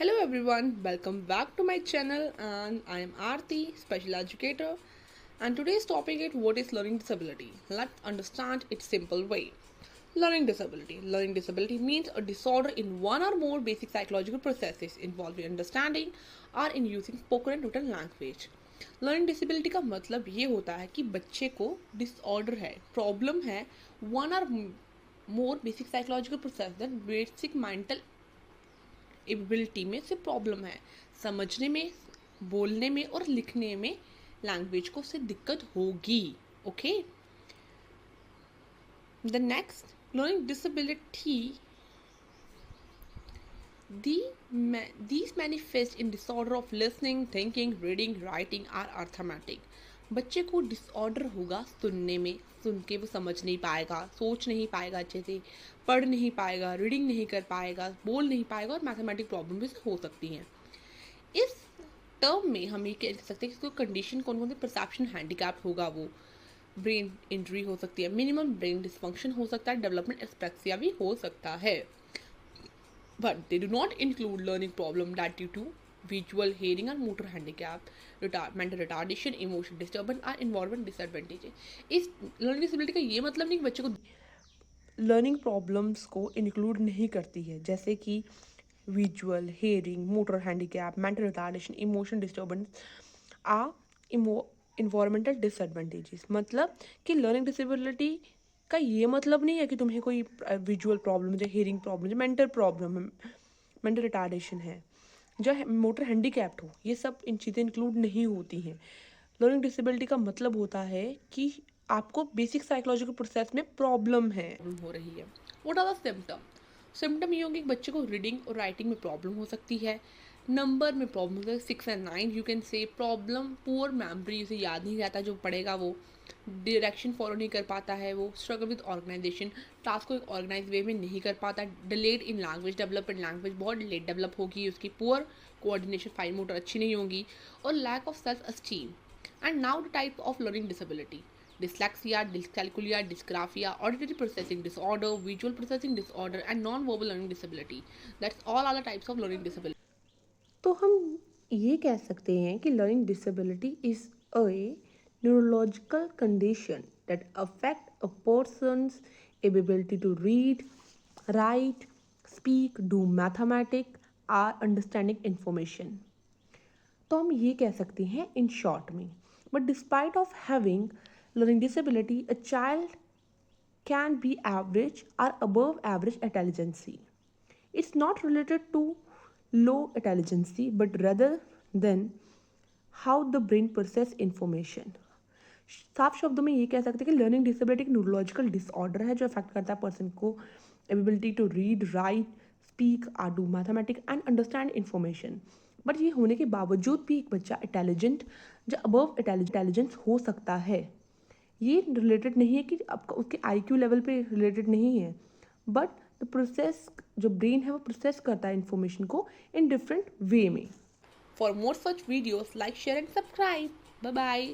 Hello everyone, welcome back to my channel and I am Aarti, special educator, and today's topic is what is learning disability. Let's understand its simple way. Learning disability. Learning disability means a disorder in one or more basic psychological processes involving understanding or in using spoken and written language. Learning disability का मतलब ये होता है कि बच्चे को disorder है, problem है, one or more basic psychological process than basic mental ability में से प्रॉब्लम है, समझने में, बोलने में और लिखने में लैंग्वेज को उससे दिक्कत होगी. Okay, the next learning disability these manifest in disorder of listening, thinking, reading, writing or arithmetic. बच्चे को डिसऑर्डर होगा सुनने में, सुन के वो समझ नहीं पाएगा, सोच नहीं पाएगा, अच्छे से पढ़ नहीं पाएगा, रीडिंग नहीं कर पाएगा, बोल नहीं पाएगा और मैथमेटिक प्रॉब्लम भी हो सकती हैं. इस टर्म में हम ये कह सकते हैं कि इसको कंडीशन कौन कौन सी, परसेप्शन हैंडीकैप होगा, वो ब्रेन इंजरी हो सकती है, मिनिमम ब्रेन डिसफंक्शन हो सकता है, डेवलपमेंट एस्पेक्सिया भी हो सकता है. But they do not include learning problem that due to visual, hearing or motor handicap, mental retardation, emotional disturbance or environment disadvantage. इस learning disability का ये मतलब नहीं कि बच्चे को लर्निंग प्रॉब्लम्स को इंक्लूड नहीं करती है, जैसे कि visual, hearing, motor handicap, mental retardation, emotion disturbance आ इन्वायरमेंटल डिसएडवांटेजेस. मतलब कि लर्निंग डिसेबिलिटी का ये मतलब नहीं है कि तुम्हें कोई विजुअल प्रॉब्लम है, हेयरिंग प्रॉब्लम है, मेंटल प्रॉब्लम है, मेंटल रिटार्डेशन है, जो मोटर हैंडीकैप्ड हो, ये सब इन चीज़ें इंक्लूड नहीं होती हैं. लर्निंग डिसेबिलिटी का मतलब होता है कि आपको बेसिक साइकोलॉजिकल प्रोसेस में प्रॉब्लम हो रही है. What are the symptom? Symptom ये होंगे कि बच्चे को रीडिंग और राइटिंग में प्रॉब्लम हो सकती है, नंबर में प्रॉब्लम हो सकती है, 6 and 9 you can say. Problem poor memory, उसे याद नहीं रहता जो पढ़ेगा, वो डायरेक्शन फॉलो नहीं कर पाता है, वो स्ट्रगल विद ऑर्गेनाइजेशन, टास्क को एक ऑर्गेनाइज वे में नहीं कर पाता, delayed in language development, language बहुत लेट डेवलप होगी उसकी, पुअर कोऑर्डिनेशन, फाइन मोटर अच्छी नहीं होगी, और lack of self esteem. And now the type of learning disability: dyslexia, dyscalculia, dysgraphia, auditory processing disorder, visual processing disorder, and non-verbal learning disability. That's all other types of learning disability. तो हम ये कह सकते हैं कि learning disability is a neurological condition that affect a person's ability to read, write, speak, do mathematics or understanding information. तो हम ये कह सकते हैं इन शॉर्ट में. But despite of having learning disability a child can be average or above average intelligence. It's not related to low intelligence but rather than how the brain process information. साफ शब्दों में ये कह सकते हैं कि learning disability एक neurological disorder है जो अफेक्ट करता है पर्सन को ability to read, write, speak or do mathematics and understand information. But ये होने के बावजूद भी एक बच्चा इंटेलिजेंट, जो अबव इंटेलिजेंस हो सकता है. ये रिलेटेड नहीं है कि आपका उसके आईक्यू लेवल पे रिलेटेड नहीं है, बट द प्रोसेस, जो ब्रेन है वो प्रोसेस करता है इन्फॉर्मेशन को इन डिफरेंट वे में. For more such videos like, share and subscribe. Bye bye.